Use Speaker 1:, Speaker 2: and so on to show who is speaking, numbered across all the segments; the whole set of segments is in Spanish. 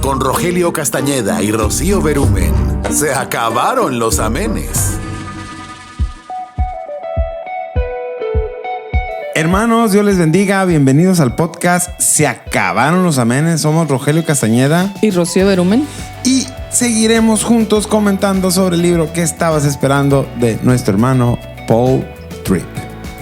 Speaker 1: Con Rogelio Castañeda y Rocío Berumen. Se acabaron los amenes.
Speaker 2: Hermanos, Dios les bendiga. Bienvenidos al podcast Se acabaron los amenes. Somos Rogelio Castañeda
Speaker 3: y Rocío Berumen.
Speaker 2: Y seguiremos juntos comentando sobre el libro que estabas esperando de nuestro hermano Paul Tripp.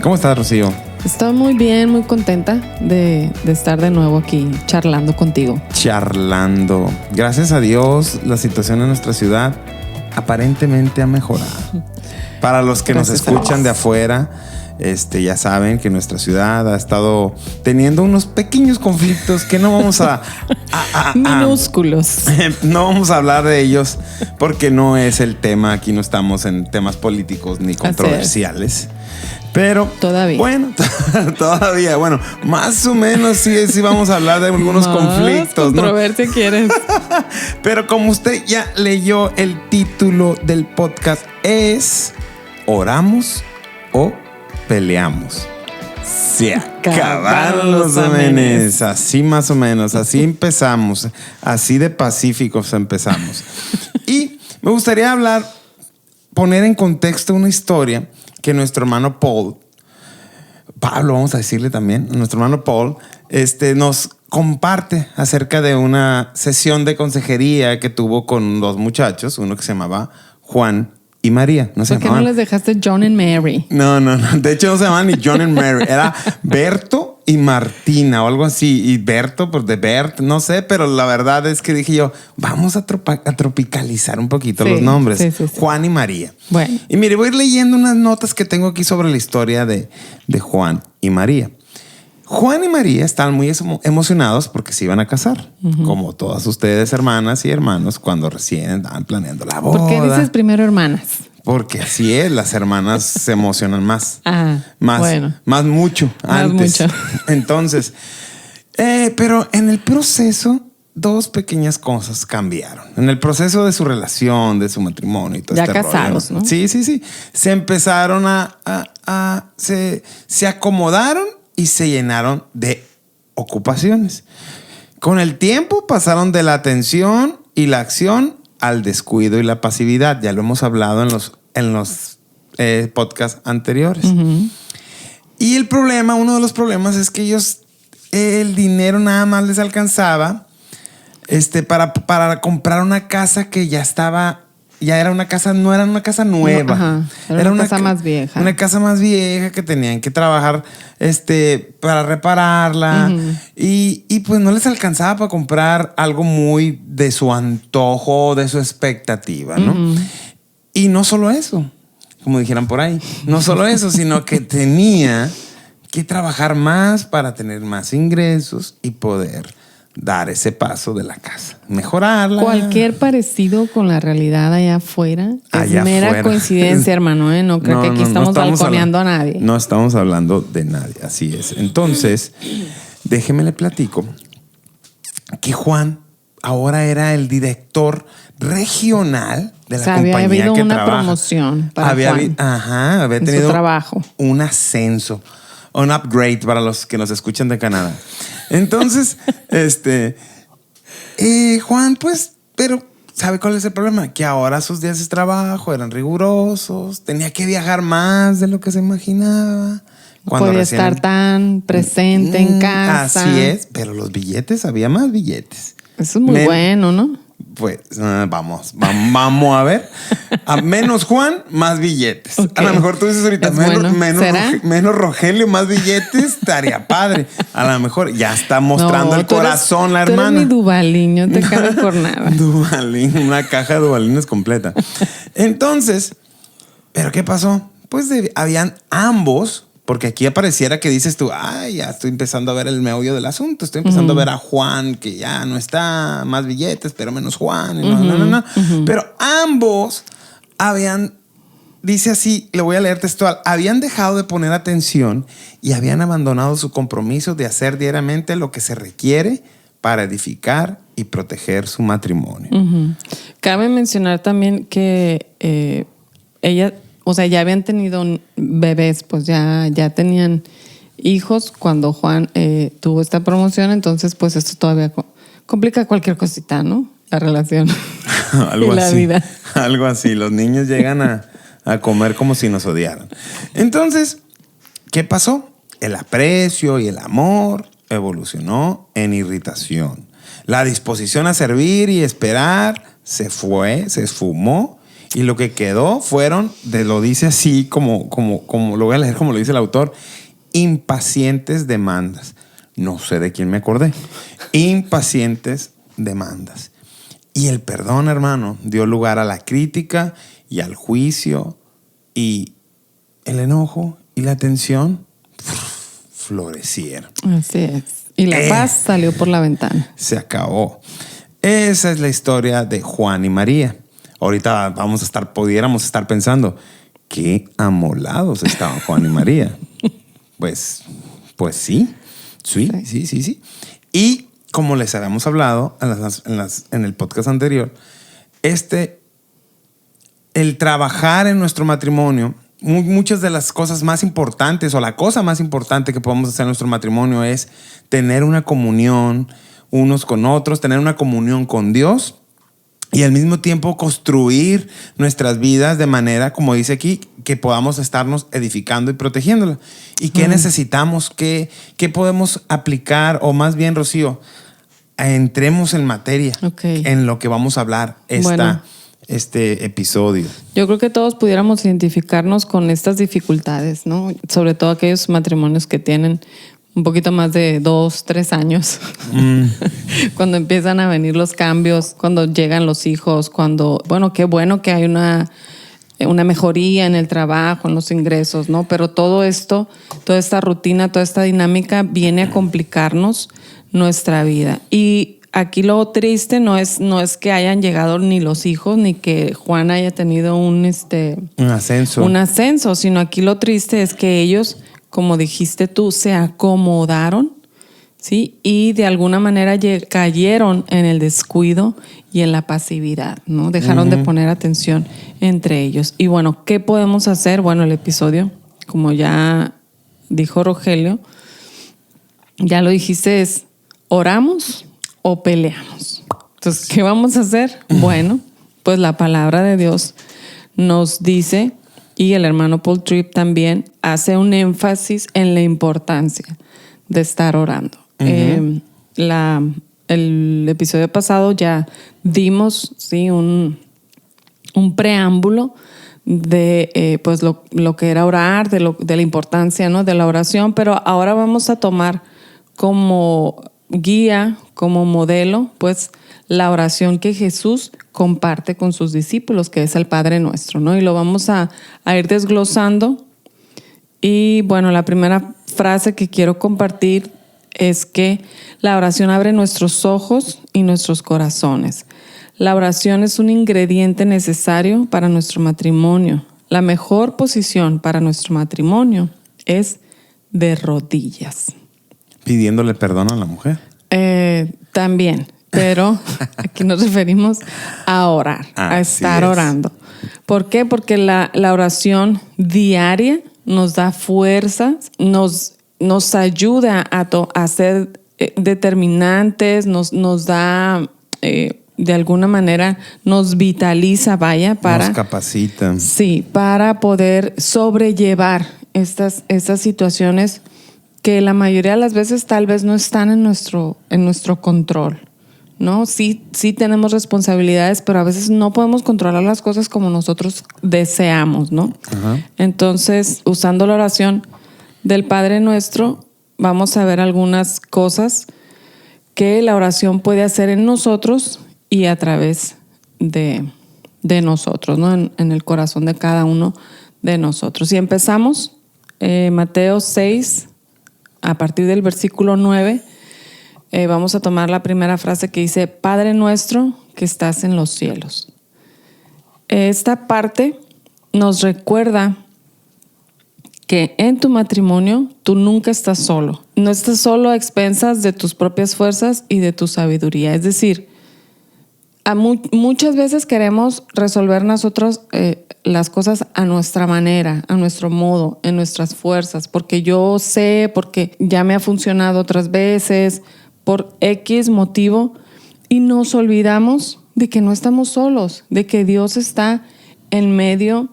Speaker 2: ¿Cómo estás, Rocío?
Speaker 3: Estoy muy bien, muy contenta de estar de nuevo aquí charlando contigo.
Speaker 2: Charlando. Gracias a Dios, la situación en nuestra ciudad aparentemente ha mejorado. Para los que nos escuchan de afuera, ya saben que nuestra ciudad ha estado teniendo unos pequeños conflictos que no vamos a
Speaker 3: minúsculos.
Speaker 2: No vamos a hablar de ellos porque no es el tema. Aquí no estamos en temas políticos ni controversiales. Pero
Speaker 3: todavía.
Speaker 2: Bueno, más o menos sí vamos a hablar de algunos conflictos, ¿no?
Speaker 3: Controversia quieres.
Speaker 2: Pero como usted ya leyó, el título del podcast es ¿Oramos o peleamos? Se acabaron los amenes. Así más o menos, así empezamos. Así de pacíficos empezamos. Y me gustaría poner en contexto una historia que nuestro hermano Pablo, vamos a decirle también, nuestro hermano Paul, nos comparte acerca de una sesión de consejería que tuvo con dos muchachos, uno que se llamaba Juan y María.
Speaker 3: ¿Por qué no les dejaste John and Mary?
Speaker 2: No. De hecho, no se llamaban ni John and Mary. Era Berto y Martina o algo así. Y Berto, pues de Bert, no sé. Pero la verdad es que dije yo, vamos a tropicalizar un poquito los nombres. Sí. Juan y María.
Speaker 3: Bueno.
Speaker 2: Y mire, voy a ir leyendo unas notas que tengo aquí sobre la historia de Juan y María. Juan y María estaban muy emocionados porque se iban a casar. Uh-huh. Como todas ustedes, hermanas y hermanos, cuando recién estaban planeando la boda.
Speaker 3: ¿Por qué dices primero hermanas?
Speaker 2: Porque así es, las hermanas se emocionan más. Más mucho antes. Entonces, pero en el proceso, dos pequeñas cosas cambiaron. En el proceso de su relación, de su matrimonio y todo
Speaker 3: ya casados, rollo, ¿no?
Speaker 2: Sí. Se empezaron se acomodaron y se llenaron de ocupaciones. Con el tiempo pasaron de la atención y la acción al descuido y la pasividad. Ya lo hemos hablado en los podcasts anteriores. Uh-huh. Y uno de los problemas es que ellos, el dinero nada más les alcanzaba para comprar una casa que ya era una casa, no era una casa nueva.
Speaker 3: Ajá, era una casa más vieja.
Speaker 2: Una casa más vieja que tenían que trabajar para repararla. Uh-huh. Y pues no les alcanzaba para comprar algo muy de su antojo, de su expectativa, ¿no? Uh-huh. Y no solo eso, como dijeran por ahí, no solo eso, sino que tenía que trabajar más para tener más ingresos y poder dar ese paso de la casa, mejorarla.
Speaker 3: Cualquier parecido con la realidad allá afuera es mera coincidencia, hermano. No creo que aquí estamos balconeando a nadie.
Speaker 2: No estamos hablando de nadie, así es. Entonces, déjeme le platico que Juan ahora era el director regional de la compañía que trabaja. Había habido una
Speaker 3: promoción para Juan.
Speaker 2: Había tenido
Speaker 3: su trabajo.
Speaker 2: Un ascenso, un upgrade para los que nos escuchan de Canadá. Entonces, Juan, pues, pero ¿sabe cuál es el problema? Que ahora sus días de trabajo eran rigurosos, tenía que viajar más de lo que se imaginaba.
Speaker 3: Podía estar tan presente en casa.
Speaker 2: Así es, pero los billetes, había más billetes.
Speaker 3: Eso es muy bueno, ¿no?
Speaker 2: Pues vamos a ver. A menos Juan, más billetes. Okay. A lo mejor tú dices ahorita, menos Rogelio, más billetes, estaría padre. A lo mejor ya está mostrando el corazón la hermana.
Speaker 3: Tú eres mi Duvalín, no te cambies por nada.
Speaker 2: Duvalín, una caja de Duvalines completa. Entonces, ¿pero qué pasó? Pues habían ambos. Porque aquí apareciera que dices tú, ya estoy empezando a ver el meollo del asunto. Estoy empezando a ver a Juan, que ya no está, más billetes, pero menos Juan. No. Pero ambos dice así, le voy a leer textual, habían dejado de poner atención y habían abandonado su compromiso de hacer diariamente lo que se requiere para edificar y proteger su matrimonio.
Speaker 3: Uh-huh. Cabe mencionar también que ella... O sea, ya habían tenido bebés, pues ya tenían hijos cuando Juan tuvo esta promoción. Entonces, pues esto todavía complica cualquier cosita, ¿no? La relación.
Speaker 2: Algo
Speaker 3: y la
Speaker 2: así.
Speaker 3: vida.
Speaker 2: Algo así. Los niños llegan a comer como si nos odiaran. Entonces, ¿qué pasó? El aprecio y el amor evolucionó en irritación. La disposición a servir y esperar se fue, se esfumó. Y lo que quedó fueron, lo dice así, como lo voy a leer como lo dice el autor, impacientes demandas. No sé de quién me acordé. Impacientes demandas. Y el perdón, hermano, dio lugar a la crítica y al juicio, y el enojo y la tensión florecieron.
Speaker 3: Así es. Y la paz salió por la ventana.
Speaker 2: Se acabó. Esa es la historia de Juan y María. Ahorita pudiéramos estar pensando, qué amolados estaban Juan y María. Pues sí. Sí. Y como les habíamos hablado en el podcast anterior, el trabajar en nuestro matrimonio, muchas de las cosas más importantes o la cosa más importante que podemos hacer en nuestro matrimonio es tener una comunión unos con otros, tener una comunión con Dios y al mismo tiempo construir nuestras vidas de manera, como dice aquí, que podamos estarnos edificando y protegiéndola. ¿Y qué necesitamos? ¿Qué podemos aplicar? O más bien, Rocío, entremos en materia, en lo que vamos a hablar este episodio.
Speaker 3: Yo creo que todos pudiéramos identificarnos con estas dificultades, ¿no? Sobre todo aquellos matrimonios que tienen un poquito más de 2, 3 años. Cuando empiezan a venir los cambios, cuando llegan los hijos, qué bueno que hay una mejoría en el trabajo, en los ingresos, ¿no? Pero todo esto, toda esta rutina, toda esta dinámica viene a complicarnos nuestra vida. Y aquí lo triste no es que hayan llegado ni los hijos, ni que Juan haya tenido un ascenso, sino aquí lo triste es que ellos, como dijiste tú, se acomodaron, ¿sí? Y de alguna manera cayeron en el descuido y en la pasividad, ¿no? Dejaron de poner atención entre ellos. Y bueno, ¿qué podemos hacer? Bueno, el episodio, como ya dijo Rogelio, ya lo dijiste, es ¿oramos o peleamos? Entonces, ¿qué vamos a hacer? Bueno, pues la palabra de Dios nos dice, y el hermano Paul Tripp también hace un énfasis en la importancia de estar orando. El episodio pasado ya dimos, ¿sí?, un preámbulo de pues lo que era orar, de la importancia, ¿no?, de la oración, pero ahora vamos a tomar como guía, como modelo, pues la oración que Jesús comparte con sus discípulos, que es el Padre Nuestro, ¿no? Y lo vamos a ir desglosando. Y bueno, la primera frase que quiero compartir es que la oración abre nuestros ojos y nuestros corazones. La oración es un ingrediente necesario para nuestro matrimonio. La mejor posición para nuestro matrimonio es de rodillas.
Speaker 2: ¿Pidiéndole perdón a la mujer?
Speaker 3: También, pero aquí nos referimos a orar, a estar orando. ¿Por qué? Porque la oración diaria nos da fuerzas, nos ayuda a ser determinantes, nos da, de alguna manera, nos vitaliza, nos
Speaker 2: capacita.
Speaker 3: Sí, para poder sobrellevar estas situaciones que la mayoría de las veces tal vez no están en nuestro control, ¿no? Sí tenemos responsabilidades, pero a veces no podemos controlar las cosas como nosotros deseamos, ¿no? Uh-huh. Entonces, usando la oración del Padre Nuestro, vamos a ver algunas cosas que la oración puede hacer en nosotros y a través de nosotros, ¿no? En el corazón de cada uno de nosotros. Y empezamos, Mateo 6, a partir del versículo 9, vamos a tomar la primera frase que dice: Padre nuestro que estás en los cielos. Esta parte nos recuerda que en tu matrimonio tú nunca estás solo. No estás solo a expensas de tus propias fuerzas y de tu sabiduría. Es decir, muchas veces queremos resolver nosotros las cosas a nuestra manera, a nuestro modo, en nuestras fuerzas, porque yo sé, porque ya me ha funcionado otras veces, por X motivo, Y nos olvidamos de que no estamos solos, de que Dios está en medio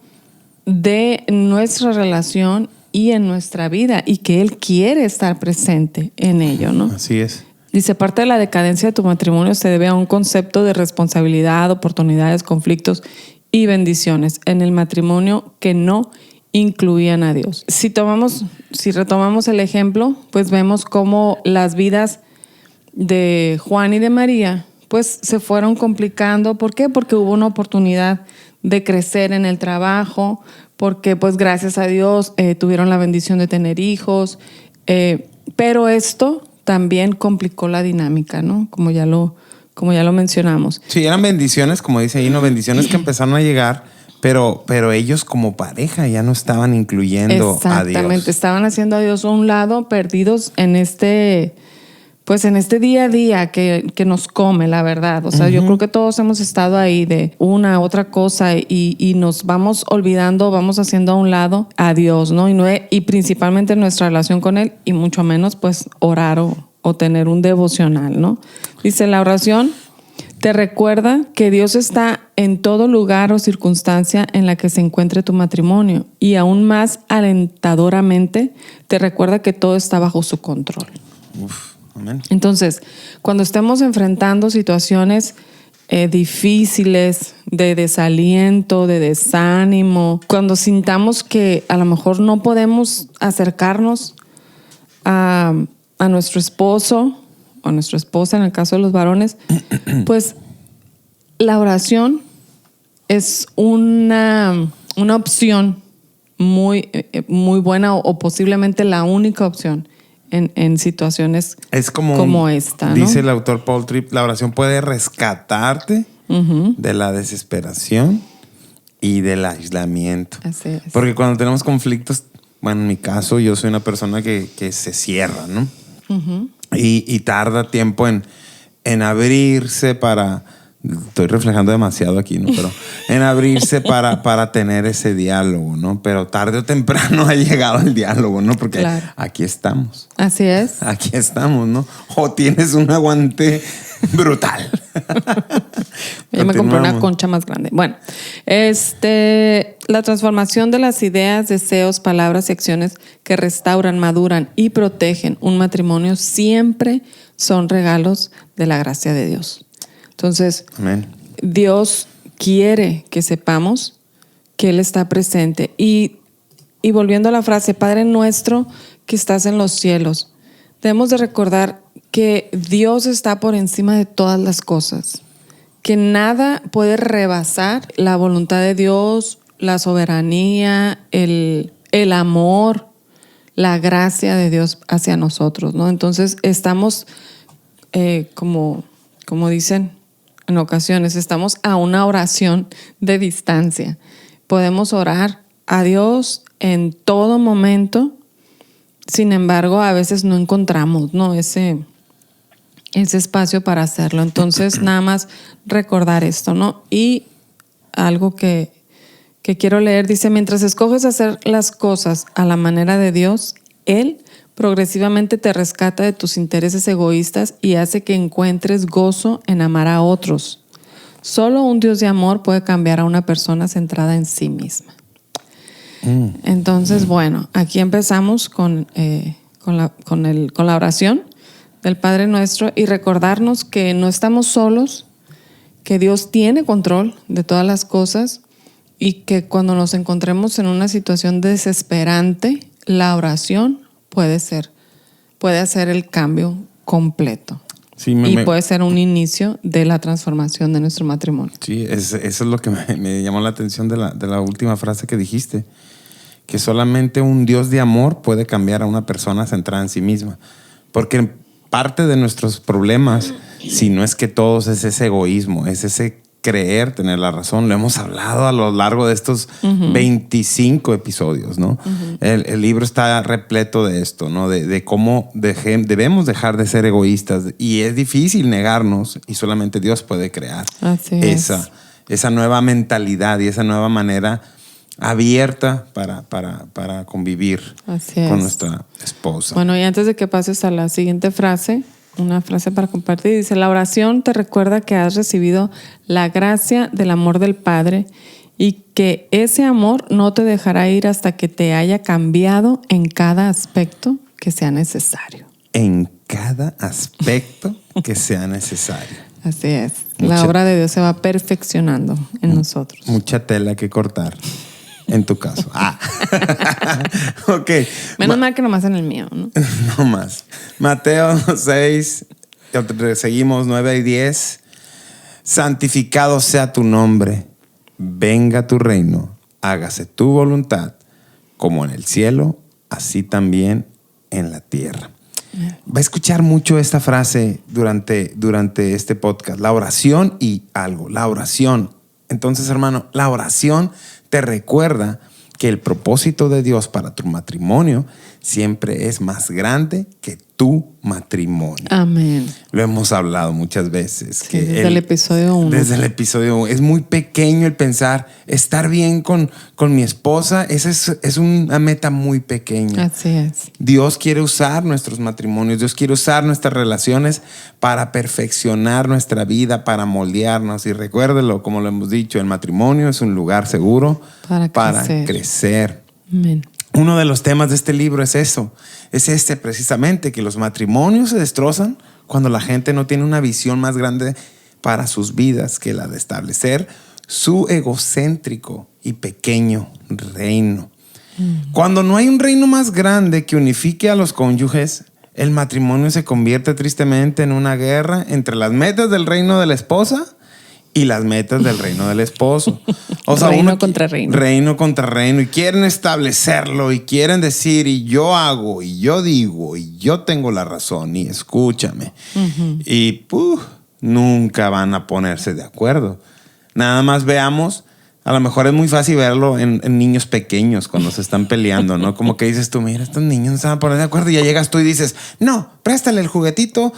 Speaker 3: de nuestra relación y en nuestra vida y que Él quiere estar presente en ello, ¿no?
Speaker 2: Así es.
Speaker 3: Dice, parte de la decadencia de tu matrimonio se debe a un concepto de responsabilidad, oportunidades, conflictos y bendiciones en el matrimonio que no incluían a Dios. Si retomamos el ejemplo, pues vemos cómo las vidas de Juan y de María pues se fueron complicando. ¿Por qué? Porque hubo una oportunidad de crecer en el trabajo, porque pues gracias a Dios tuvieron la bendición de tener hijos, pero esto también complicó la dinámica, ¿no? Como ya lo mencionamos.
Speaker 2: Sí, eran bendiciones, como dice ahí, ¿no? Bendiciones que empezaron a llegar, pero ellos como pareja ya no estaban incluyendo a Dios.
Speaker 3: Exactamente, estaban haciendo a Dios a un lado, perdidos en este día a día que nos come, la verdad. O sea, yo creo que todos hemos estado ahí de una, otra cosa y nos vamos olvidando, vamos haciendo a un lado a Dios, ¿no? Y principalmente nuestra relación con Él y mucho menos pues orar o tener un devocional, ¿no? Dice, la oración te recuerda que Dios está en todo lugar o circunstancia en la que se encuentre tu matrimonio y aún más alentadoramente te recuerda que todo está bajo su control.
Speaker 2: Uf, amén.
Speaker 3: Entonces, cuando estemos enfrentando situaciones difíciles, de desaliento, de desánimo, cuando sintamos que a lo mejor no podemos acercarnos a nuestro esposo o a nuestra esposa, en el caso de los varones, pues la oración es una opción muy, muy buena o posiblemente la única opción en situaciones
Speaker 2: es
Speaker 3: como esta, ¿no?
Speaker 2: Dice el autor Paul Tripp, la oración puede rescatarte de la desesperación y del aislamiento.
Speaker 3: Así es.
Speaker 2: Porque cuando tenemos conflictos, bueno, en mi caso, yo soy una persona que se cierra, ¿no? Y tarda tiempo en abrirse para... Estoy reflejando demasiado aquí, ¿no? Pero en abrirse para tener ese diálogo, ¿no? Pero tarde o temprano ha llegado el diálogo, ¿no? Porque
Speaker 3: claro,
Speaker 2: aquí estamos.
Speaker 3: Así es.
Speaker 2: Aquí estamos, ¿no? O tienes un aguante brutal.
Speaker 3: Yo me compré una concha más grande. Bueno, la transformación de las ideas, deseos, palabras y acciones que restauran, maduran y protegen un matrimonio siempre son regalos de la gracia de Dios. Entonces, amén. Dios quiere que sepamos que Él está presente. Y volviendo a la frase, Padre nuestro que estás en los cielos, debemos de recordar que Dios está por encima de todas las cosas, que nada puede rebasar la voluntad de Dios, la soberanía, el amor, la gracia de Dios hacia nosotros, ¿no? Entonces estamos, como dicen en ocasiones, estamos a una oración de distancia. Podemos orar a Dios en todo momento, sin embargo, a veces no encontramos, ¿no? ese espacio para hacerlo. Entonces, nada más recordar esto, ¿no? Y algo que quiero leer, dice, mientras escoges hacer las cosas a la manera de Dios, Él progresivamente te rescata de tus intereses egoístas y hace que encuentres gozo en amar a otros. Solo un Dios de amor puede cambiar a una persona centrada en sí misma. Entonces, bueno, aquí empezamos con la oración del Padre Nuestro y recordarnos que no estamos solos, que Dios tiene control de todas las cosas y que cuando nos encontremos en una situación desesperante, la oración puede hacer el cambio completo. Sí, puede ser un inicio de la transformación de nuestro matrimonio.
Speaker 2: Sí, eso es lo que me llamó la atención de la última frase que dijiste, que solamente un Dios de amor puede cambiar a una persona centrada en sí misma. Porque parte de nuestros problemas, si no es que todos, es ese egoísmo, es ese creer tener la razón. Lo hemos hablado a lo largo de estos 25 episodios, ¿no? El libro está repleto de esto, ¿no? De cómo debemos dejar de ser egoístas. Y es difícil negarnos y solamente Dios puede crear esa nueva mentalidad y esa nueva manera abierta para convivir con nuestra esposa.
Speaker 3: Bueno, y antes de que pases a la siguiente frase, una frase para compartir. Dice, la oración te recuerda que has recibido la gracia del amor del Padre y que ese amor no te dejará ir hasta que te haya cambiado en cada aspecto que sea necesario.
Speaker 2: En cada aspecto que sea necesario.
Speaker 3: Así es. La obra de Dios se va perfeccionando en nosotros.
Speaker 2: Mucha tela que cortar. En tu caso. Ok.
Speaker 3: Menos mal que nomás en el mío, ¿no?
Speaker 2: No más. Mateo 6, seguimos 9 y 10. Santificado sea tu nombre. Venga tu reino. Hágase tu voluntad, como en el cielo, así también en la tierra. Va a escuchar mucho esta frase durante este podcast. La oración y algo. La oración. Entonces, hermano, la oración te recuerda que el propósito de Dios para tu matrimonio siempre es más grande que tu matrimonio.
Speaker 3: Amén.
Speaker 2: Lo hemos hablado muchas veces.
Speaker 3: Sí, desde el episodio 1.
Speaker 2: Desde el episodio 1. Es muy pequeño el pensar, estar bien con mi esposa, esa es una meta muy pequeña.
Speaker 3: Así es.
Speaker 2: Dios quiere usar nuestros matrimonios, Dios quiere usar nuestras relaciones para perfeccionar nuestra vida, para moldearnos. Y recuérdelo, como lo hemos dicho, el matrimonio es un lugar seguro para crecer.
Speaker 3: Amén.
Speaker 2: Uno de los temas de este libro es eso, es precisamente, que los matrimonios se destrozan cuando la gente no tiene una visión más grande para sus vidas que la de establecer su egocéntrico y pequeño reino. Cuando no hay un reino más grande que unifique a los cónyuges, el matrimonio se convierte tristemente en una guerra entre las metas del reino de la esposa y las metas del reino del esposo. O sea,
Speaker 3: reino contra reino.
Speaker 2: Reino contra reino. Y quieren establecerlo y quieren decir, y yo hago, y yo digo, y yo tengo la razón, y escúchame. Y nunca van a ponerse de acuerdo. Nada más veamos, a lo mejor es muy fácil verlo en niños pequeños cuando se están peleando, ¿no? Como que dices tú, mira, estos niños no se van a poner de acuerdo, y ya llegas tú y dices, no, préstale el juguetito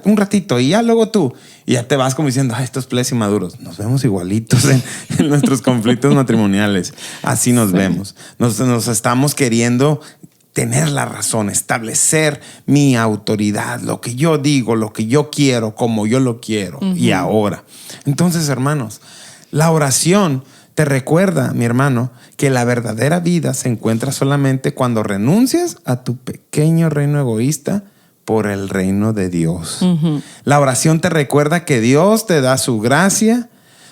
Speaker 2: un ratito y ya luego tú. Y ya te vas como diciendo, estos pleitos inmaduros. Nos vemos igualitos en nuestros conflictos matrimoniales. Así nos vemos. Nos estamos queriendo tener la razón, establecer mi autoridad, lo que yo digo, lo que yo quiero, como yo lo quiero. Y ahora. Entonces, hermanos, la oración te recuerda, mi hermano, que la verdadera vida se encuentra solamente cuando renuncias a tu pequeño reino egoísta por el reino de Dios. La oración te recuerda que Dios te da su gracia,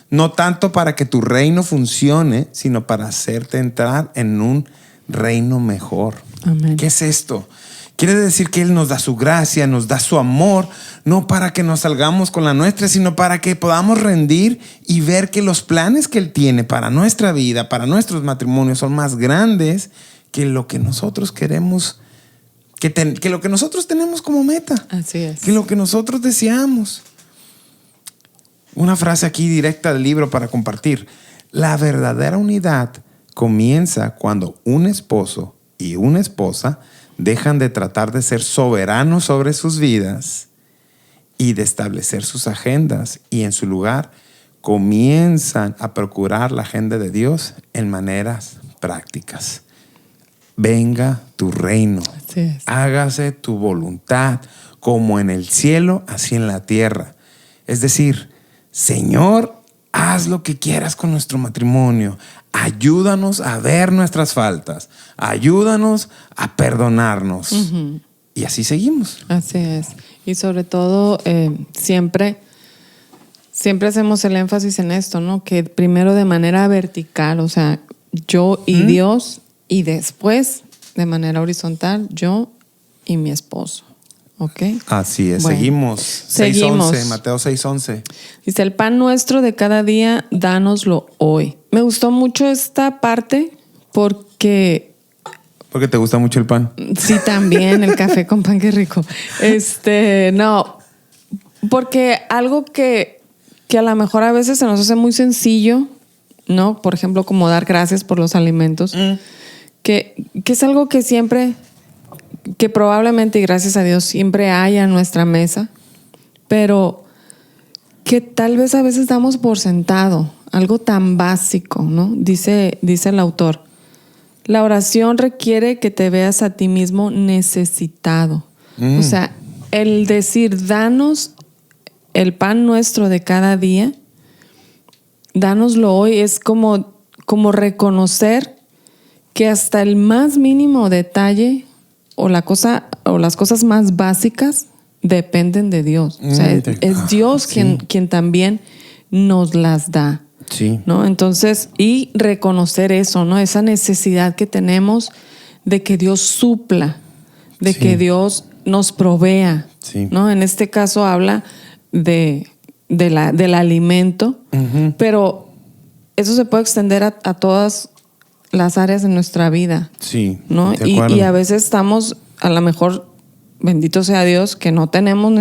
Speaker 2: no tanto para que tu reino funcione, sino para hacerte entrar en un reino mejor.
Speaker 3: Amén.
Speaker 2: ¿Qué es esto? Quiere decir que Él nos da su gracia, nos da su amor, no para que nos salgamos con la nuestra, sino para que podamos rendir y ver que los planes que Él tiene para nuestra vida, para nuestros matrimonios, son más grandes que lo que nosotros queremos, que lo que nosotros tenemos como meta.
Speaker 3: Así es.
Speaker 2: Que lo que nosotros deseamos. Una frase aquí directa del libro para compartir. La verdadera unidad comienza cuando un esposo y una esposa dejan de tratar de ser soberanos sobre sus vidas y de establecer sus agendas, y en su lugar comienzan a procurar la agenda de Dios en maneras prácticas. Venga tu reino.
Speaker 3: Así es.
Speaker 2: Hágase tu voluntad, como en el cielo, así en la tierra. Es decir, Señor, haz lo que quieras con nuestro matrimonio. Ayúdanos a ver nuestras faltas. Ayúdanos a perdonarnos. Y así seguimos.
Speaker 3: Así es. Y sobre todo, siempre hacemos el énfasis en esto, ¿no? Que primero de manera vertical, o sea, yo y Dios, y después de manera horizontal, yo y mi esposo. ¿Ok?
Speaker 2: Así es.
Speaker 3: Bueno,
Speaker 2: seguimos.
Speaker 3: seguimos.
Speaker 2: 6:11, Mateo 6:11.
Speaker 3: Dice, el pan nuestro de cada día, dánoslo hoy. Me gustó mucho esta parte porque...
Speaker 2: Porque te gusta mucho el pan.
Speaker 3: Sí, también el café con pan, qué rico. No, porque algo que a lo mejor a veces se nos hace muy sencillo, ¿no? Por ejemplo, como dar gracias por los alimentos, que es algo que siempre, que probablemente, y gracias a Dios, siempre haya en nuestra mesa, pero que tal vez a veces damos por sentado, algo tan básico, ¿no? Dice el autor, la oración requiere que te veas a ti mismo necesitado. O sea, el decir, danos el pan nuestro de cada día, dánoslo hoy, es como reconocer que hasta el más mínimo detalle o las cosas más básicas dependen de Dios. O sea, es Dios quien también nos las da.
Speaker 2: Sí.
Speaker 3: ¿No? Entonces, y reconocer eso, ¿no? Esa necesidad que tenemos de que Dios supla, de que Dios nos provea, ¿no? En este caso habla del alimento, pero eso se puede extender a todas las áreas de nuestra vida.
Speaker 2: Sí,
Speaker 3: ¿no? Y a veces estamos, a lo mejor, bendito sea Dios, que no tenemos,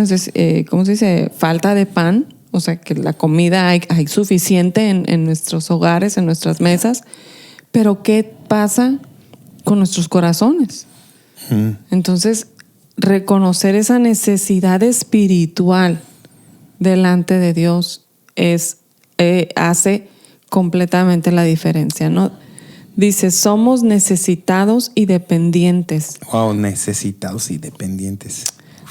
Speaker 3: ¿cómo se dice? Falta de pan. O sea, que la comida hay suficiente en nuestros hogares, en nuestras mesas. Pero ¿qué pasa con nuestros corazones? Entonces, reconocer esa necesidad espiritual delante de Dios hace completamente la diferencia, ¿no? Dice, somos necesitados y dependientes.
Speaker 2: Wow, necesitados y dependientes.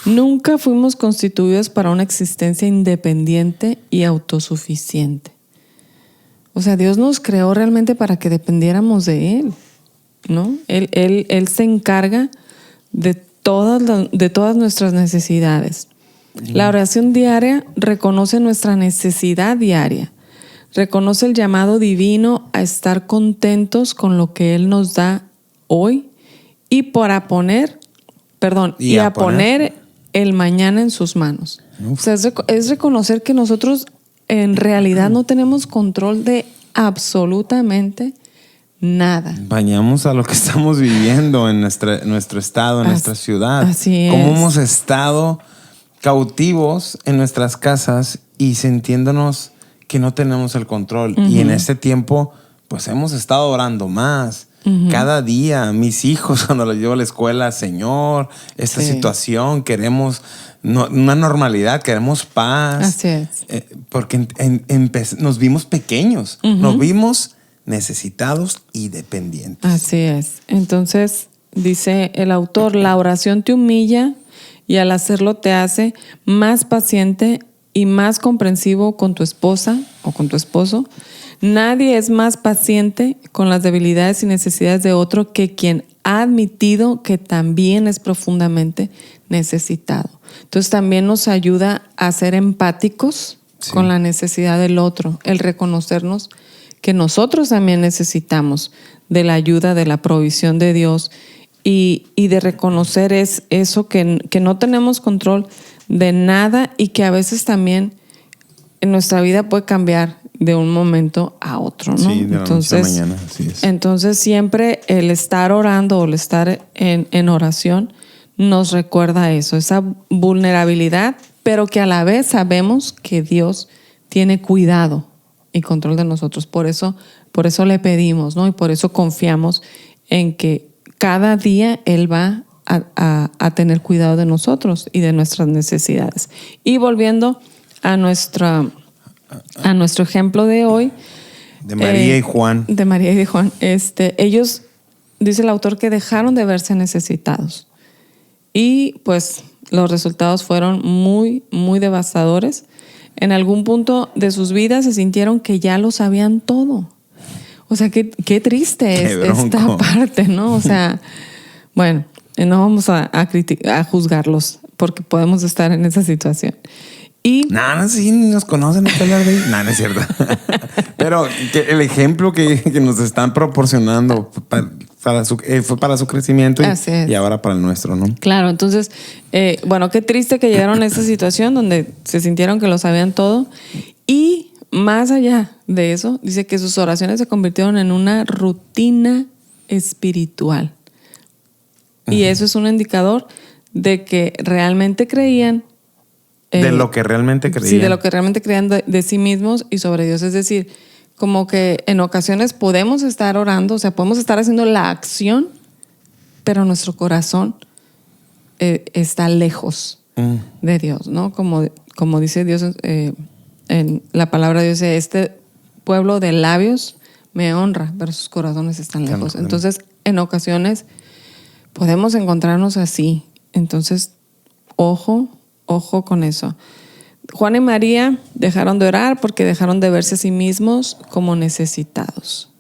Speaker 3: Nunca fuimos constituidos para una existencia independiente y autosuficiente. O sea, Dios nos creó realmente para que dependiéramos de Él, ¿no? Él se encarga de todas nuestras necesidades. La oración diaria reconoce nuestra necesidad diaria. Reconoce el llamado divino a estar contentos con lo que Él nos da hoy y a poner el mañana en sus manos. O sea, es reconocer que nosotros en realidad no tenemos control de absolutamente nada.
Speaker 2: Bañamos a lo que estamos viviendo en nuestro estado, en nuestra ciudad.
Speaker 3: Así es.
Speaker 2: Cómo hemos estado cautivos en nuestras casas y sintiéndonos que no tenemos el control. Y en este tiempo, pues hemos estado orando más. Cada día, mis hijos, cuando los llevo a la escuela, Señor, esta situación, queremos una normalidad, queremos paz.
Speaker 3: Así es.
Speaker 2: Porque nos vimos pequeños, nos vimos necesitados y dependientes.
Speaker 3: Así es. Entonces, dice el autor, la oración te humilla y al hacerlo te hace más paciente y más comprensivo con tu esposa o con tu esposo. Nadie es más paciente con las debilidades y necesidades de otro que quien ha admitido que también es profundamente necesitado. Entonces también nos ayuda a ser empáticos con la necesidad del otro, el reconocernos que nosotros también necesitamos de la ayuda, de la provisión de Dios y de reconocer eso que no tenemos control de nada y que a veces también en nuestra vida puede cambiar de un momento a otro, ¿no?
Speaker 2: Sí, de la noche a la mañana, así es.
Speaker 3: Entonces siempre el estar orando o el estar en oración nos recuerda eso, esa vulnerabilidad, pero que a la vez sabemos que Dios tiene cuidado y control de nosotros. Por eso le pedimos, ¿no? Y por eso confiamos en que cada día Él va a tener cuidado de nosotros y de nuestras necesidades. Y volviendo a nuestro ejemplo de hoy.
Speaker 2: De María y Juan.
Speaker 3: De María y de Juan. Ellos, dice el autor, que dejaron de verse necesitados. Y pues los resultados fueron muy, muy devastadores. En algún punto de sus vidas se sintieron que ya lo sabían todo. O sea, qué triste es esta parte, ¿no? O sea, bueno, no vamos a juzgarlos porque podemos estar en esa situación. Y
Speaker 2: no, sí, nos conocen, hay que hablar de ellos. No, no es cierto. Pero el ejemplo que nos están proporcionando fue para su crecimiento y ahora para el nuestro, ¿no?
Speaker 3: Claro, entonces, bueno, qué triste que llegaron a esta situación donde se sintieron que lo sabían todo. Y más allá de eso, dice que sus oraciones se convirtieron en una rutina espiritual. Y eso es un indicador de que realmente creían.
Speaker 2: De lo que realmente creían.
Speaker 3: Sí, de lo que realmente creían de sí mismos y sobre Dios. Es decir, como que en ocasiones podemos estar orando, o sea, podemos estar haciendo la acción, pero nuestro corazón está lejos de Dios, ¿no? Como dice Dios en la palabra de Dios, este pueblo de labios me honra, pero sus corazones están lejos. Entonces, en ocasiones podemos encontrarnos así. Entonces, ojo con eso. Juan y María dejaron de orar porque dejaron de verse a sí mismos como necesitados.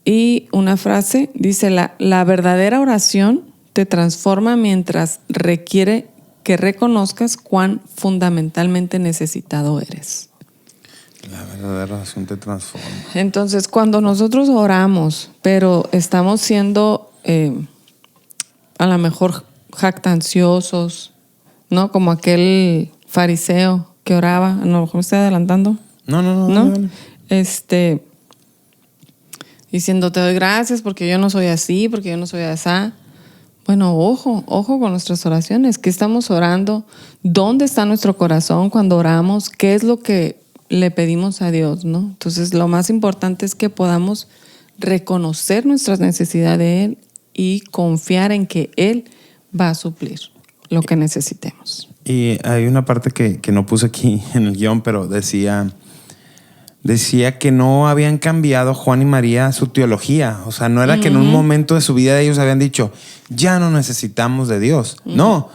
Speaker 3: Y una frase dice, la verdadera oración te transforma mientras requiere que reconozcas cuán fundamentalmente necesitado eres.
Speaker 2: La verdadera oración te transforma.
Speaker 3: Entonces, cuando nosotros oramos, pero estamos siendo a lo mejor jactanciosos, ¿no? Como aquel fariseo que oraba, a lo mejor me estoy adelantando.
Speaker 2: No.
Speaker 3: Diciendo, te doy gracias porque yo no soy así, porque yo no soy asá. Bueno, ojo con nuestras oraciones. ¿Qué estamos orando? ¿Dónde está nuestro corazón cuando oramos? ¿Qué es lo que le pedimos a Dios, no? Entonces, lo más importante es que podamos reconocer nuestras necesidades de Él y confiar en que Él va a suplir lo que necesitemos.
Speaker 2: Y hay una parte que no puse aquí en el guión, pero decía que no habían cambiado Juan y María su teología. O sea, no era que en un momento de su vida ellos habían dicho, ya no necesitamos de Dios. No,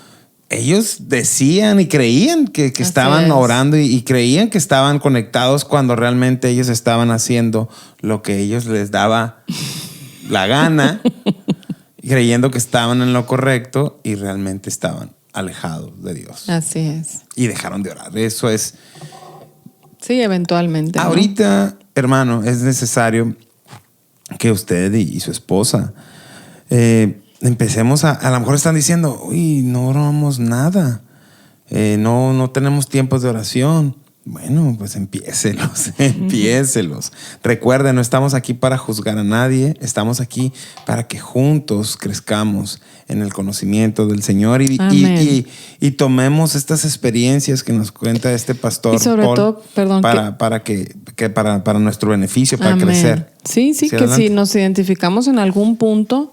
Speaker 2: ellos decían y creían que estaban orando y creían que estaban conectados cuando realmente ellos estaban haciendo lo que ellos les daba la gana, creyendo que estaban en lo correcto y realmente estaban alejados de Dios.
Speaker 3: Así es.
Speaker 2: Y dejaron de orar. Eso es...
Speaker 3: Sí, eventualmente.
Speaker 2: Ahorita, hermano, es necesario que usted y su esposa empecemos a lo mejor están diciendo, uy, no oramos nada, no tenemos tiempos de oración. Bueno, pues empiécelos. Recuerden, no estamos aquí para juzgar a nadie, estamos aquí para que juntos crezcamos en el conocimiento del Señor y tomemos estas experiencias que nos cuenta este pastor
Speaker 3: y sobre
Speaker 2: Paul,
Speaker 3: todo, perdón,
Speaker 2: para nuestro beneficio, para
Speaker 3: amén.
Speaker 2: crecer.
Speaker 3: Sí, que
Speaker 2: adelante.
Speaker 3: si nos identificamos en algún punto,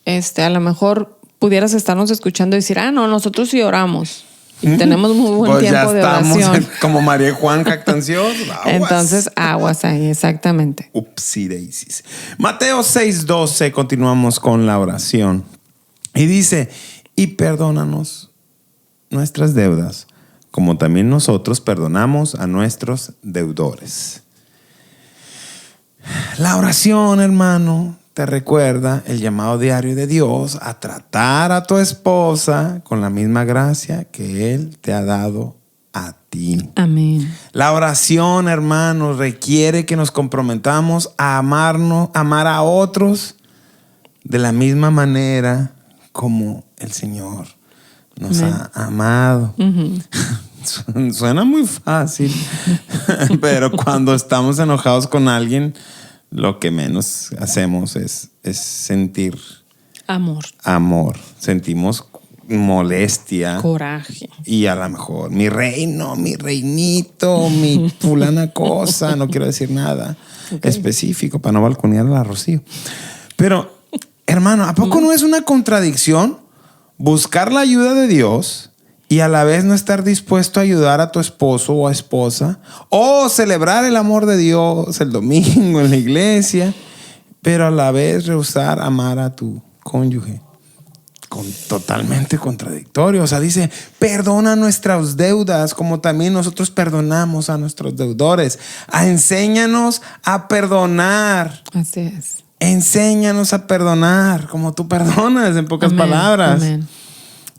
Speaker 3: a lo mejor pudieras estarnos escuchando y decir, no, nosotros sí oramos. Y tenemos muy buen tiempo de oración.
Speaker 2: Como María y Juan jactanciosos.
Speaker 3: Entonces, aguas ahí, exactamente.
Speaker 2: Upsi daisies. Mateo 6:12, continuamos con la oración. Y dice, y perdónanos nuestras deudas, como también nosotros perdonamos a nuestros deudores. La oración, hermano, te recuerda el llamado diario de Dios a tratar a tu esposa con la misma gracia que Él te ha dado a ti.
Speaker 3: Amén.
Speaker 2: La oración, hermanos, requiere que nos comprometamos a amar a otros de la misma manera como el Señor nos ha amado. Uh-huh. Suena muy fácil, pero cuando estamos enojados con alguien, lo que menos hacemos es sentir amor. Sentimos molestia,
Speaker 3: coraje.
Speaker 2: Y a lo mejor mi reino, mi reinito, mi fulana cosa, no quiero decir nada específico para no balconear a la Rocío. Pero, hermano, ¿a poco no es una contradicción buscar la ayuda de Dios y a la vez no estar dispuesto a ayudar a tu esposo o esposa, o celebrar el amor de Dios el domingo en la iglesia, pero a la vez rehusar amar a tu cónyuge? Totalmente contradictorio. O sea, dice, perdona nuestras deudas como también nosotros perdonamos a nuestros deudores. Enséñanos a perdonar.
Speaker 3: Así es.
Speaker 2: Enséñanos a perdonar como tú perdonas, en pocas palabras.
Speaker 3: Amén.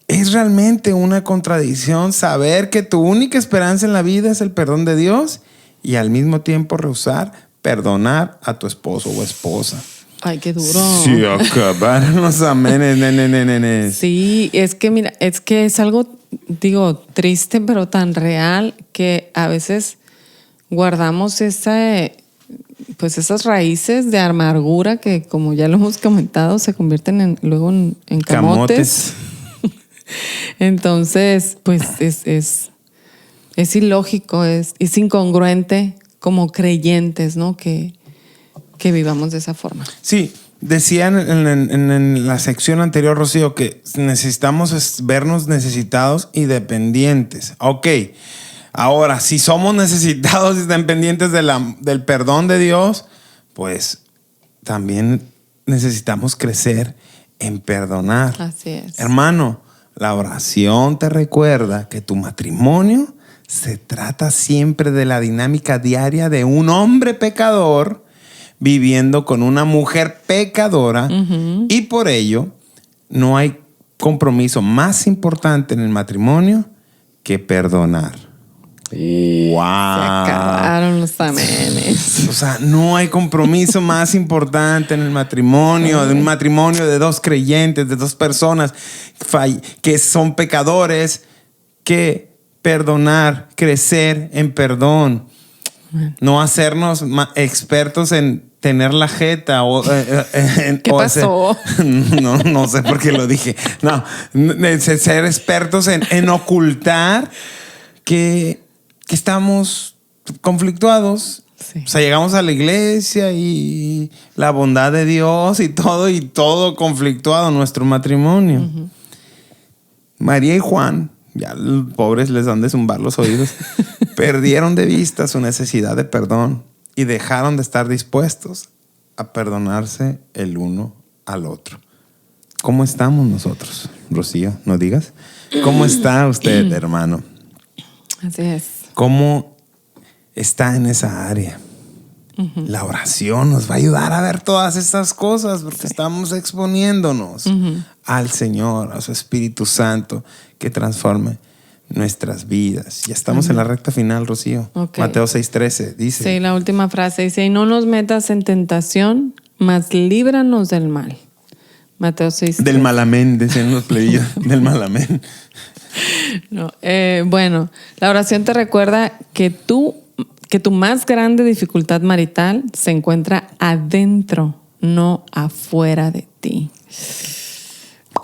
Speaker 2: Es realmente una contradicción saber que tu única esperanza en la vida es el perdón de Dios y al mismo tiempo rehusar perdonar a tu esposo o esposa.
Speaker 3: Ay, qué duro.
Speaker 2: Sí, acabaron los amenes.
Speaker 3: Sí, es que mira, es que es algo, digo, triste, pero tan real que a veces guardamos esas raíces de amargura que, como ya lo hemos comentado, se convierten luego en camotes. Entonces, pues es ilógico, es incongruente como creyentes, ¿no? Que vivamos de esa forma.
Speaker 2: Sí, decían en la sección anterior, Rocío, que necesitamos vernos necesitados y dependientes. Ok, ahora, si somos necesitados y dependientes del perdón de Dios, pues también necesitamos crecer en perdonar.
Speaker 3: Así es.
Speaker 2: Hermano, La oración te recuerda que tu matrimonio se trata siempre de la dinámica diaria de un hombre pecador viviendo con una mujer pecadora, y por ello no hay compromiso más importante en el matrimonio que perdonar. ¡Wow!
Speaker 3: Se acabaron los amenes.
Speaker 2: O sea, no hay compromiso más importante en el matrimonio, de un matrimonio de dos creyentes, de dos personas que son pecadores, que perdonar, crecer en perdón. No hacernos expertos en tener la jeta o
Speaker 3: ¿Qué pasó?
Speaker 2: No sé por qué lo dije. No, ser expertos en ocultar que estamos conflictuados.
Speaker 3: Sí.
Speaker 2: O sea, llegamos a la iglesia y la bondad de Dios y todo conflictuado en nuestro matrimonio. María y Juan, ya los pobres les han de zumbar los oídos, perdieron de vista su necesidad de perdón y dejaron de estar dispuestos a perdonarse el uno al otro. ¿Cómo estamos nosotros, Rocío? ¿No digas? ¿Cómo está usted, hermano?
Speaker 3: Así es.
Speaker 2: ¿Cómo está en esa área? La oración nos va a ayudar a ver todas estas cosas porque estamos exponiéndonos al Señor, a su Espíritu Santo que transforme nuestras vidas. Ya estamos en la recta final, Rocío.
Speaker 3: Okay.
Speaker 2: Mateo 6:13 dice.
Speaker 3: Sí, la última frase dice: y no nos metas en tentación, mas líbranos del mal. Mateo 6:13.
Speaker 2: Del malamén, decían los plebeyos. Del malamén.
Speaker 3: No, bueno, la oración te recuerda que tu más grande dificultad marital se encuentra adentro, no afuera de ti.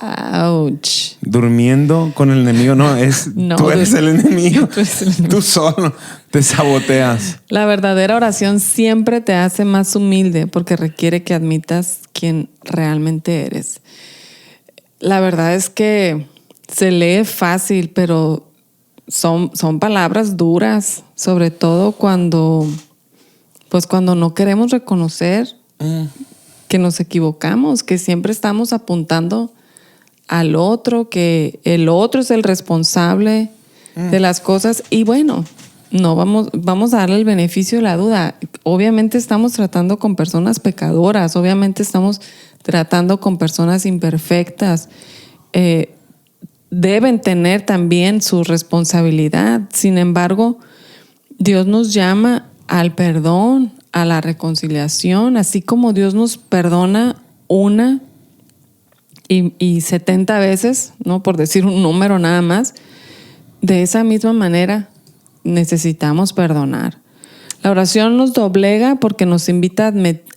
Speaker 3: Ouch.
Speaker 2: Durmiendo con el enemigo, tú eres el enemigo.
Speaker 3: Tú eres el enemigo.
Speaker 2: Tú solo te saboteas.
Speaker 3: La verdadera oración siempre te hace más humilde porque requiere que admitas quién realmente eres. La verdad es que se lee fácil, pero son palabras duras, sobre todo cuando no queremos reconocer que nos equivocamos, que siempre estamos apuntando al otro, que el otro es el responsable de las cosas. Y bueno, no vamos a darle el beneficio de la duda. Obviamente estamos tratando con personas pecadoras, obviamente estamos tratando con personas imperfectas. Deben tener también su responsabilidad. Sin embargo, Dios nos llama al perdón, a la reconciliación, así como Dios nos perdona una y 70 veces, ¿no? Por decir un número nada más. De esa misma manera necesitamos perdonar. La oración nos doblega porque nos invita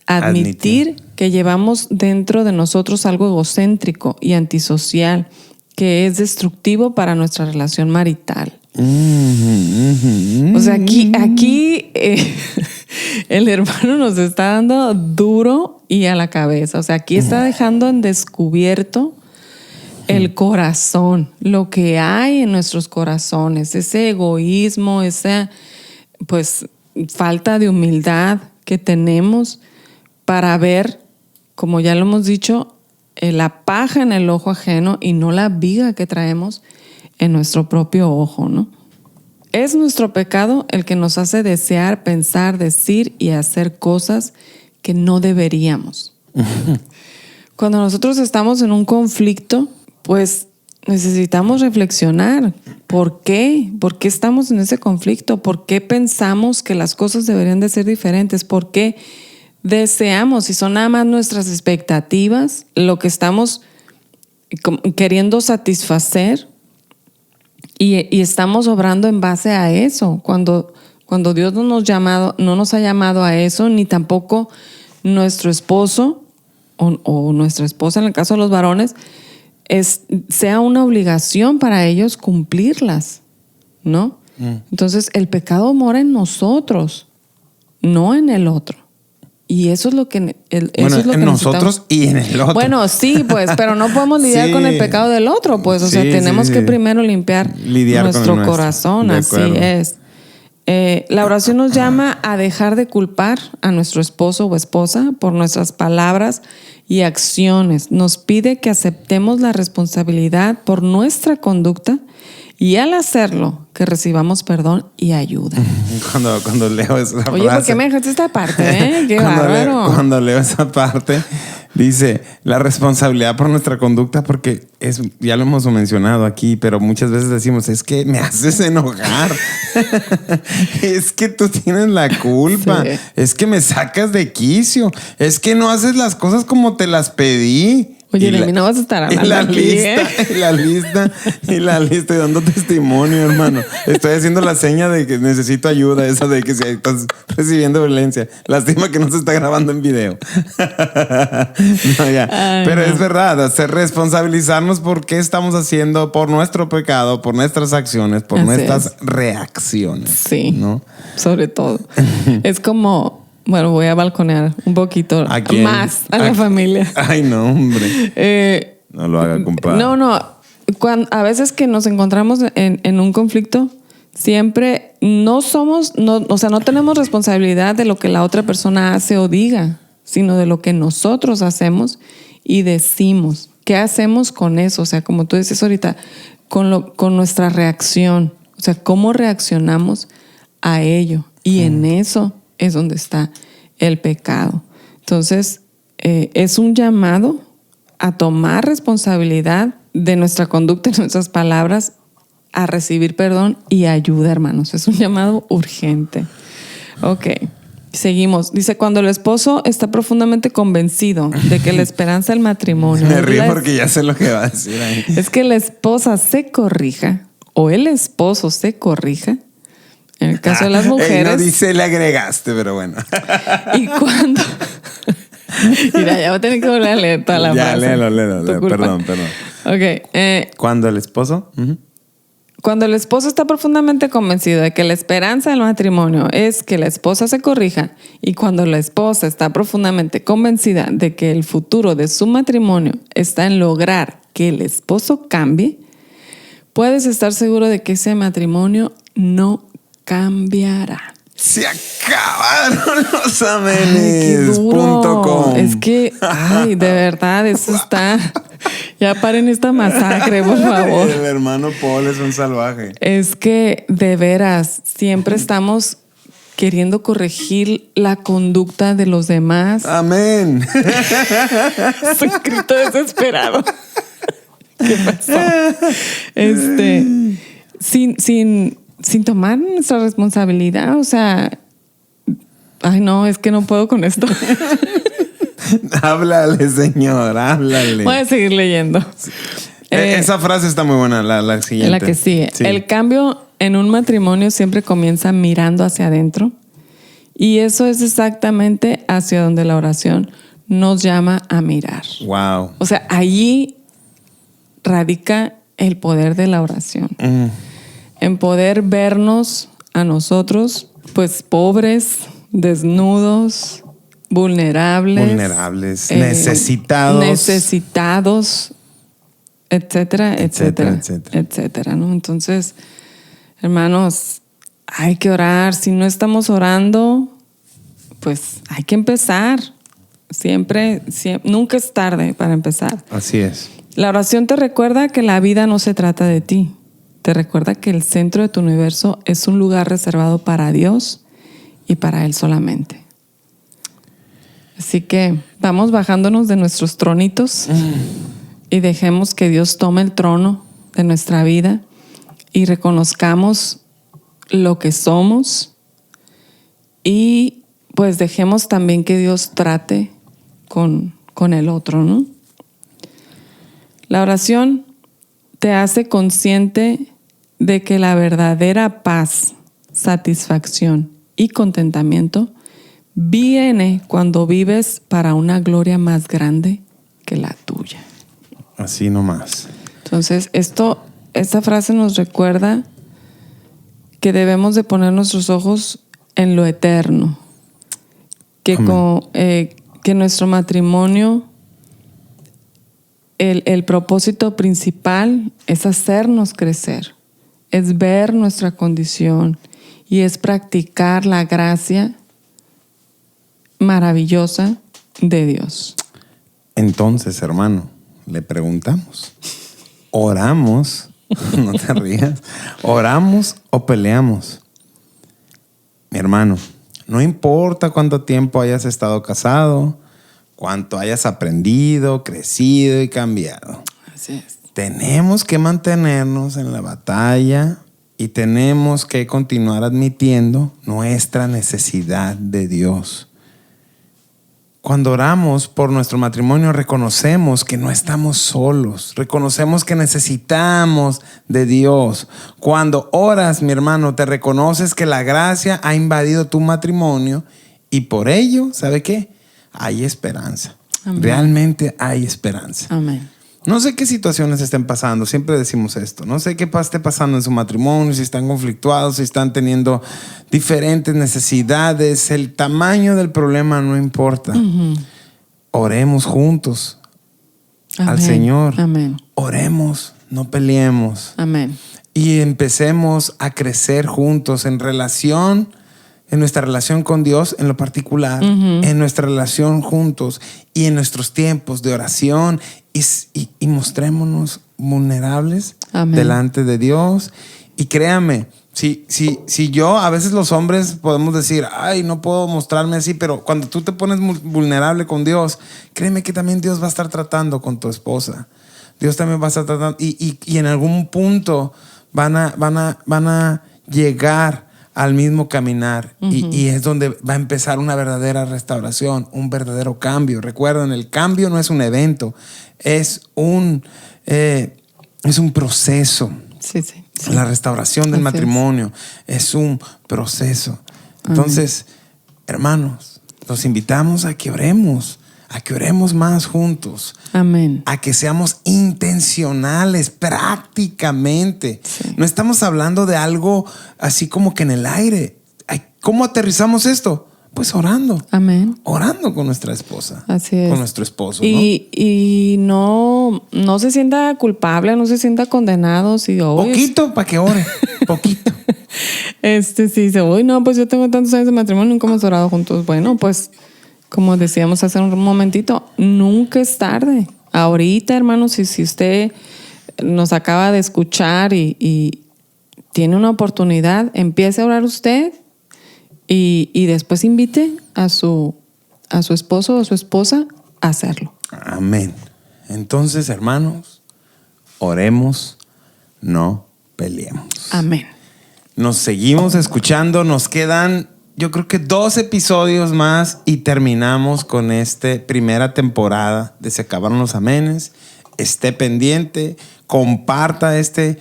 Speaker 3: a admitir que llevamos dentro de nosotros algo egocéntrico y antisocial que es destructivo para nuestra relación marital. O sea, aquí el hermano nos está dando duro y a la cabeza. O sea, aquí está dejando en descubierto el corazón, lo que hay en nuestros corazones, ese egoísmo, esa falta de humildad que tenemos para ver, como ya lo hemos dicho, la paja en el ojo ajeno y no la viga que traemos en nuestro propio ojo, ¿no? Es nuestro pecado el que nos hace desear, pensar, decir y hacer cosas que no deberíamos. Cuando nosotros estamos en un conflicto, pues necesitamos reflexionar. ¿Por qué? ¿Por qué estamos en ese conflicto? ¿Por qué pensamos que las cosas deberían de ser diferentes? ¿Por qué deseamos, si son nada más nuestras expectativas, lo que estamos queriendo satisfacer y estamos obrando en base a eso? Cuando Dios no nos ha llamado a eso, ni tampoco nuestro esposo o nuestra esposa, en el caso de los varones, sea una obligación para ellos cumplirlas, ¿no? Entonces el pecado mora en nosotros, no en el otro. Y eso es lo que
Speaker 2: en nosotros y en el otro.
Speaker 3: Bueno, sí, pues, pero no podemos lidiar con el pecado del otro, pues. O sea, tenemos que primero lidiar nuestro corazón, así es. La oración nos llama a dejar de culpar a nuestro esposo o esposa por nuestras palabras y acciones. Nos pide que aceptemos la responsabilidad por nuestra conducta y al hacerlo, que recibamos perdón y ayuda.
Speaker 2: Cuando leo esa frase...
Speaker 3: Oye, ¿por qué me dejaste esta parte? Qué
Speaker 2: cuando
Speaker 3: bárbaro.
Speaker 2: cuando leo esa parte, dice la responsabilidad por nuestra conducta, porque ya lo hemos mencionado aquí, pero muchas veces decimos, es que me haces enojar. Es que tú tienes la culpa.
Speaker 3: Sí.
Speaker 2: Es que me sacas de quicio. Es que no haces las cosas como te las pedí.
Speaker 3: Oye, de mí no vas a estar hablando aquí,
Speaker 2: Y la lista y dando testimonio, hermano. Estoy haciendo la seña de que necesito ayuda, esa de que si estás recibiendo violencia. Lástima que no se está grabando en video. No, ya. Pero es verdad, responsabilizarnos por qué estamos haciendo, por nuestro pecado, por nuestras acciones, por
Speaker 3: Así
Speaker 2: nuestras reacciones.
Speaker 3: Sí,
Speaker 2: ¿no?
Speaker 3: sobre todo. Es como... Bueno, voy a balconear un poquito
Speaker 2: ¿A quién?
Speaker 3: más a la familia.
Speaker 2: Ay, no, hombre. No lo haga, compadre.
Speaker 3: No. A veces que nos encontramos en un conflicto, siempre no tenemos responsabilidad de lo que la otra persona hace o diga, sino de lo que nosotros hacemos y decimos. ¿Qué hacemos con eso? O sea, como tú dices ahorita, con nuestra reacción. O sea, cómo reaccionamos a ello. Y en eso es donde está el pecado. Entonces, es un llamado a tomar responsabilidad de nuestra conducta y nuestras palabras, a recibir perdón y ayuda, hermanos. Es un llamado urgente. Ok, seguimos. Dice, cuando el esposo está profundamente convencido de que la esperanza del matrimonio...
Speaker 2: Me río porque ya sé lo que va a decir ahí.
Speaker 3: Es que la esposa se corrija o el esposo se corrija. En el caso de las mujeres...
Speaker 2: No dice le agregaste, pero bueno.
Speaker 3: Y cuando... Mira, ya voy a tener que volver a leer toda la frase.
Speaker 2: Ya, léelo. Perdón.
Speaker 3: Ok.
Speaker 2: ¿Cuándo el esposo?
Speaker 3: Cuando el esposo está profundamente convencido de que la esperanza del matrimonio es que la esposa se corrija, y cuando la esposa está profundamente convencida de que el futuro de su matrimonio está en lograr que el esposo cambie, puedes estar seguro de que ese matrimonio no cambiará.
Speaker 2: Se acabaron los amenes.
Speaker 3: Qué duro.
Speaker 2: .com.
Speaker 3: Es que, de verdad, eso está... Ya paren esta masacre, por favor.
Speaker 2: El hermano Paul es un salvaje.
Speaker 3: Es que, de veras, siempre estamos queriendo corregir la conducta de los demás.
Speaker 2: Amén.
Speaker 3: Es un grito desesperado. ¿Qué pasó? Sin tomar nuestra responsabilidad, o sea... Ay, no, es que no puedo con esto.
Speaker 2: Háblale, señor, háblale.
Speaker 3: Voy a seguir leyendo.
Speaker 2: Esa frase está muy buena, la siguiente.
Speaker 3: La que sigue. Sí. El cambio en un matrimonio siempre comienza mirando hacia adentro. Y eso es exactamente hacia donde la oración nos llama a mirar.
Speaker 2: Wow.
Speaker 3: O sea, allí radica el poder de la oración. En poder vernos a nosotros, pues pobres, desnudos, vulnerables, necesitados, etcétera, ¿no? Entonces, hermanos, hay que orar. Si no estamos orando, pues hay que empezar. Siempre, nunca es tarde para empezar.
Speaker 2: Así es.
Speaker 3: La oración te recuerda que la vida no se trata de ti. Te recuerda que el centro de tu universo es un lugar reservado para Dios y para Él solamente. Así que vamos bajándonos de nuestros tronitos y dejemos que Dios tome el trono de nuestra vida y reconozcamos lo que somos, y pues dejemos también que Dios trate con el otro, ¿no? La oración te hace consciente de que la verdadera paz, satisfacción y contentamiento viene cuando vives para una gloria más grande que la tuya.
Speaker 2: Así nomás.
Speaker 3: Entonces, esta frase nos recuerda que debemos de poner nuestros ojos en lo eterno. Que nuestro matrimonio, el propósito principal es hacernos crecer, es ver nuestra condición y es practicar la gracia maravillosa de Dios.
Speaker 2: Entonces, hermano, le preguntamos, ¿oramos? No te rías. ¿Oramos o peleamos? Mi hermano, no importa cuánto tiempo hayas estado casado, cuánto hayas aprendido, crecido y cambiado.
Speaker 3: Así es.
Speaker 2: Tenemos que mantenernos en la batalla y tenemos que continuar admitiendo nuestra necesidad de Dios. Cuando oramos por nuestro matrimonio, reconocemos que no estamos solos. Reconocemos que necesitamos de Dios. Cuando oras, mi hermano, te reconoces que la gracia ha invadido tu matrimonio y por ello, ¿sabe qué? Hay esperanza.
Speaker 3: Amén.
Speaker 2: Realmente hay esperanza.
Speaker 3: Amén.
Speaker 2: No sé qué situaciones estén pasando, siempre decimos esto. No sé qué esté pasando en su matrimonio, si están conflictuados, si están teniendo diferentes necesidades. El tamaño del problema no importa. Uh-huh. Oremos juntos al Señor.
Speaker 3: Amén.
Speaker 2: Oremos, no peleemos.
Speaker 3: Amén.
Speaker 2: Y empecemos a crecer juntos en relación, en nuestra relación con Dios en lo particular, uh-huh, en nuestra relación juntos y en nuestros tiempos de oración y mostrémonos vulnerables, amén, delante de Dios. Y créame, si yo, a veces los hombres podemos decir, ay, no puedo mostrarme así, pero cuando tú te pones vulnerable con Dios, créeme que también Dios va a estar tratando con tu esposa. Dios también va a estar tratando y en algún punto van a llegar al mismo caminar, uh-huh, y es donde va a empezar una verdadera restauración, un verdadero cambio. Recuerden, el cambio no es un evento, es un proceso.
Speaker 3: Sí.
Speaker 2: La restauración del matrimonio es un proceso. Entonces, hermanos, los invitamos a que oremos más juntos.
Speaker 3: Amén.
Speaker 2: A que seamos intencionales prácticamente.
Speaker 3: Sí.
Speaker 2: No estamos hablando de algo así como que en el aire. ¿Cómo aterrizamos esto? Pues orando.
Speaker 3: Amén.
Speaker 2: Orando con nuestra esposa.
Speaker 3: Así es.
Speaker 2: Con nuestro esposo.
Speaker 3: Y no se sienta culpable, no se sienta condenado. Si,
Speaker 2: poquito para que ore. Poquito.
Speaker 3: Sí, dice, no, pues yo tengo tantos años de matrimonio, nunca hemos orado juntos. Bueno, pues como decíamos hace un momentito, nunca es tarde. Ahorita, hermanos, si usted nos acaba de escuchar y tiene una oportunidad, empiece a orar usted y después invite a su esposo o a su esposa a hacerlo.
Speaker 2: Amén. Entonces, hermanos, oremos, no peleemos.
Speaker 3: Amén.
Speaker 2: Nos seguimos escuchando, nos quedan, yo creo que 2 episodios más y terminamos con esta primera temporada de Se Acabaron los Amenes. Esté pendiente, comparta este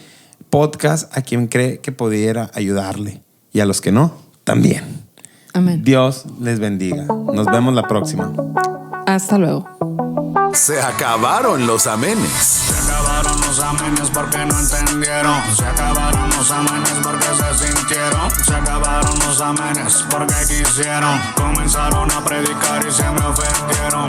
Speaker 2: podcast a quien cree que pudiera ayudarle y a los que no, también.
Speaker 3: Amén.
Speaker 2: Dios les bendiga. Nos vemos la próxima.
Speaker 3: Hasta luego.
Speaker 1: Se acabaron los amenes.
Speaker 4: Se acabaron los amenes porque no entendieron. Se acabaron los amenes porque se sintieron. Se acabaron los amenes porque quisieron. Comenzaron a predicar y se me ofendieron.